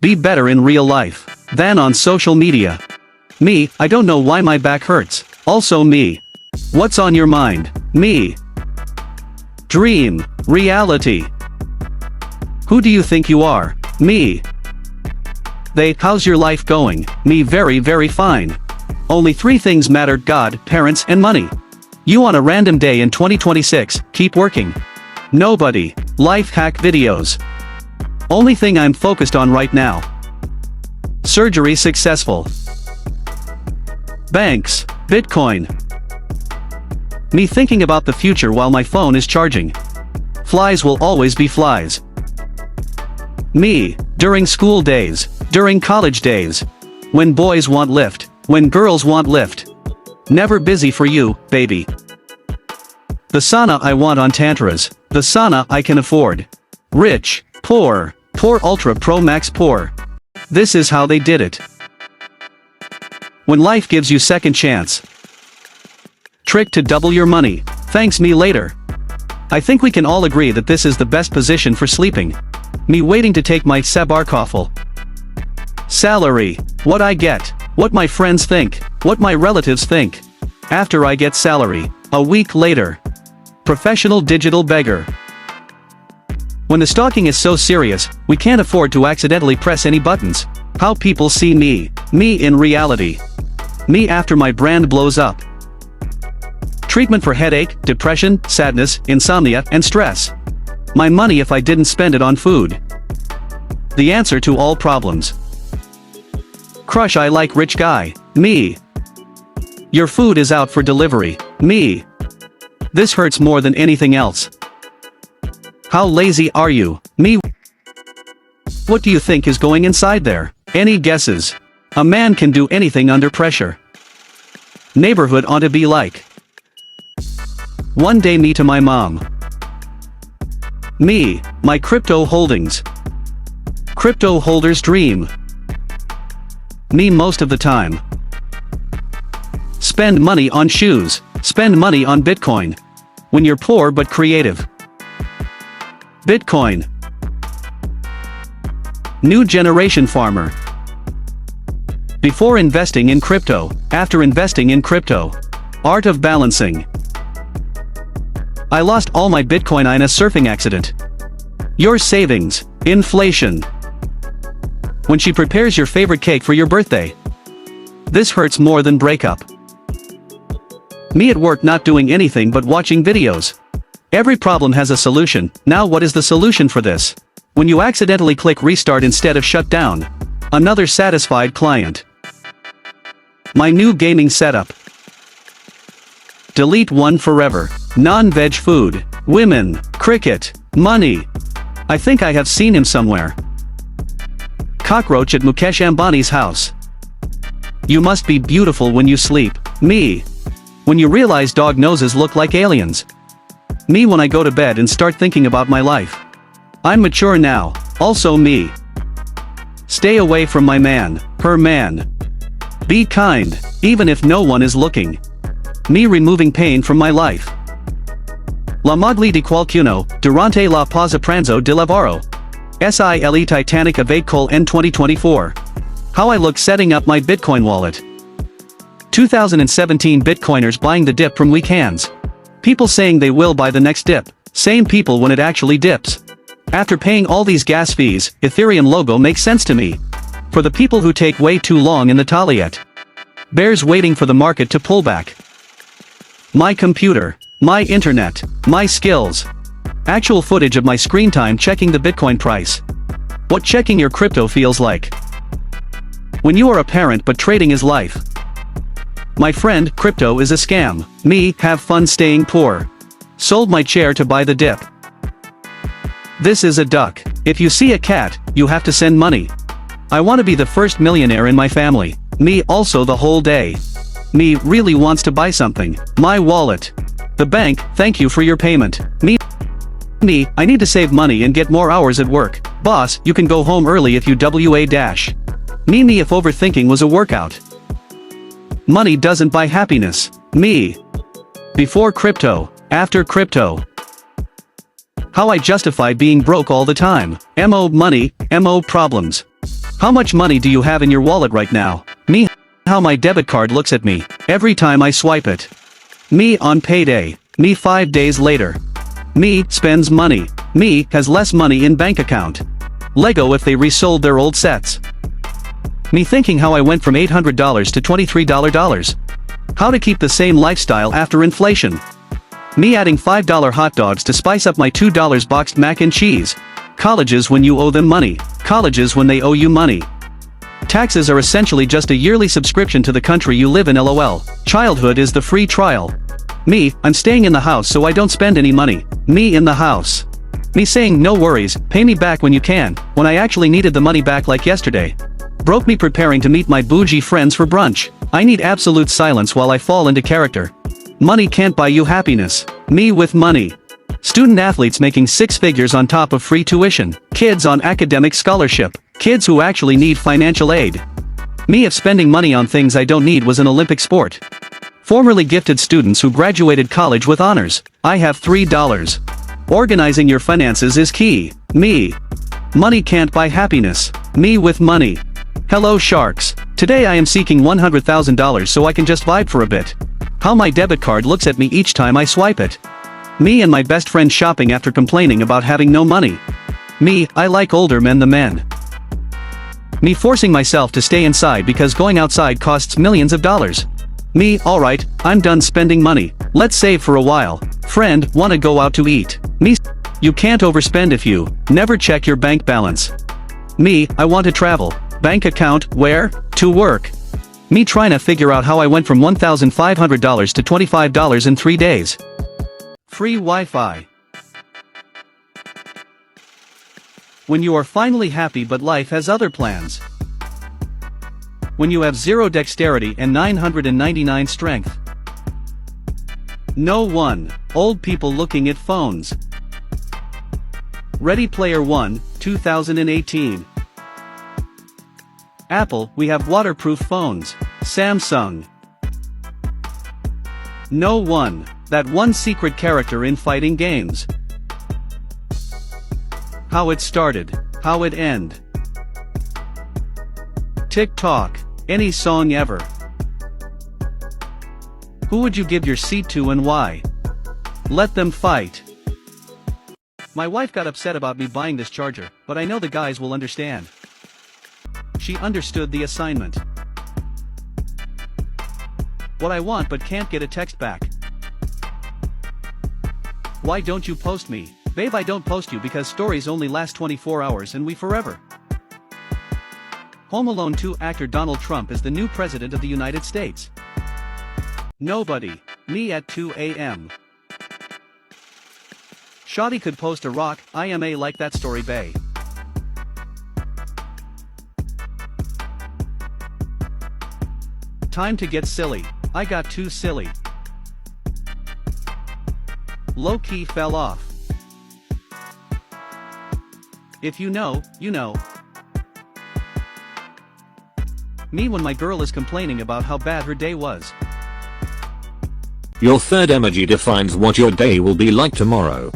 Be better in real life than on social media. Me, I don't know why my back hurts. Also me. What's on your mind? Me. Dream. Reality. Who do you think you are? Me. They. How's your life going? Me. Very, very fine. Only 3 things matter: God, parents, and money. You on a random day in 2026, keep working. Nobody. Life hack videos. Only thing I'm focused on right now. Surgery successful. Banks. Bitcoin. Me thinking about the future while my phone is charging. Flies will always be flies. Me. During school days. During college days. When boys want lift. When girls want lift. Never busy for you, baby. The sauna I want on Tantras. The sauna I can afford. Rich. Poor. Poor Ultra Pro Max Poor. This is how they did it. When life gives you second chance. Trick to double your money. Thanks me later. I think we can all agree that this is the best position for sleeping. Me waiting to take my sabbatical. Salary. What I get. What my friends think. What my relatives think. After I get salary. A week later. Professional digital beggar. When the stalking is so serious, we can't afford to accidentally press any buttons. How people see me. Me in reality. Me after my brand blows up. Treatment for headache, depression, sadness, insomnia, and stress. My money if I didn't spend it on food. The answer to all problems. Crush I like rich guy. Me. Your food is out for delivery. Me. This hurts more than anything else. How lazy are you? Me. What do you think is going inside there? Any guesses? A man can do anything under pressure. Neighborhood ought to be like. One day me to my mom. Me, my crypto holdings. Crypto holders dream. Me most of the time. Spend money on shoes. Spend money on Bitcoin. When you're poor but creative. Bitcoin. New generation farmer. Before investing in crypto, after investing in crypto. Art of balancing. I lost all my Bitcoin in a surfing accident. Your savings. Inflation. When she prepares your favorite cake for your birthday. This hurts more than breakup. Me at work not doing anything but watching videos. Every problem has a solution. Now what is the solution for this? When you accidentally click restart instead of shut down. Another satisfied client. My new gaming setup. Delete one forever. Non-veg food. Women. Cricket. Money. I think I have seen him somewhere. Cockroach at Mukesh Ambani's house. You must be beautiful when you sleep. Me. When you realize dog noses look like aliens. Me when I go to bed and start thinking about my life. I'm mature now. Also me. Stay away from my man, her man. Be kind, even if no one is looking. Me removing pain from my life. La magli di qualcuno, durante la pausa pranzo di lavoro. SILE Titanic of 8 Col N 2024. How I look setting up my Bitcoin wallet. 2017 Bitcoiners buying the dip from weak hands. People saying they will buy the next dip. Same people when it actually dips. After paying all these gas fees, Ethereum logo makes sense to me. For the people who take way too long in the Taliet. Bears waiting for the market to pull back. My computer. My internet. My skills. Actual footage of my screen time checking the Bitcoin price. What checking your crypto feels like. When you are a parent but trading is life. My friend, crypto is a scam. Me, have fun staying poor. Sold my chair to buy the dip. This is a duck. If you see a cat, you have to send money. I want to be the first millionaire in my family. Me also the whole day. Me really wants to buy something. My wallet. The bank, thank you for your payment. Me, I need to save money and get more hours at work. Boss, you can go home early if you WA dash. Me if overthinking was a workout. Money doesn't buy happiness. Me. Before crypto, after crypto. How I justify being broke all the time. MO money, MO problems. How much money do you have in your wallet right now? Me, how my debit card looks at me every time I swipe it. Me on payday. Me 5 days later. Me spends money. Me has less money in bank account. Lego if they resold their old sets. Me thinking how I went from $800 to $23. How to keep the same lifestyle after inflation. Me adding $5 hot dogs to spice up my $2 boxed mac and cheese. Colleges when you owe them money. Colleges when they owe you money. Taxes are essentially just a yearly subscription to the country you live in. LOL. Childhood is the free trial. Me, I'm staying in the house so I don't spend any money. Me in the house. Me saying no worries, pay me back when you can, when I actually needed the money back like yesterday. Broke me preparing to meet my bougie friends for brunch. I need absolute silence while I fall into character. Money can't buy you happiness. Me with money. Student athletes making 6 figures on top of free tuition. Kids on academic scholarship. Kids who actually need financial aid. Me if spending money on things I don't need was an Olympic sport. Formerly gifted students who graduated college with honors. I have $3. Organizing your finances is key. Me. Money can't buy happiness. Me with money. Hello sharks. Today I am seeking $100,000 so I can just vibe for a bit. How my debit card looks at me each time I swipe it. Me and my best friend shopping after complaining about having no money. Me, I like older men than men. Me forcing myself to stay inside because going outside costs millions of dollars. Me, alright, I'm done spending money. Let's save for a while. Friend, wanna go out to eat. Me, you can't overspend if you never check your bank balance. Me, I want to travel. Bank account, where? To work. Me trying to figure out how I went from $1,500 to $25 in 3 days. Free Wi-Fi. When you are finally happy but life has other plans. When you have 0 dexterity and 999 strength. No one. Old people looking at phones. Ready Player One, 2018. Apple, we have waterproof phones. Samsung. No one. That one secret character in fighting games. How it started. How it end. TikTok. Any song ever. Who would you give your seat to and why? Let them fight. My wife got upset about me buying this charger, but I know the guys will understand. She understood the assignment. What I want but can't get a text back. Why don't you post me? Babe, I don't post you because stories only last 24 hours and we forever. Home Alone 2 actor Donald Trump is the new president of the United States. Nobody. Me at 2 a.m. Shawty could post a rock, IMA like that story bae. Time to get silly. I got too silly. Low-key fell off. If you know, you know. Me when my girl is complaining about how bad her day was. Your third emoji defines what your day will be like tomorrow.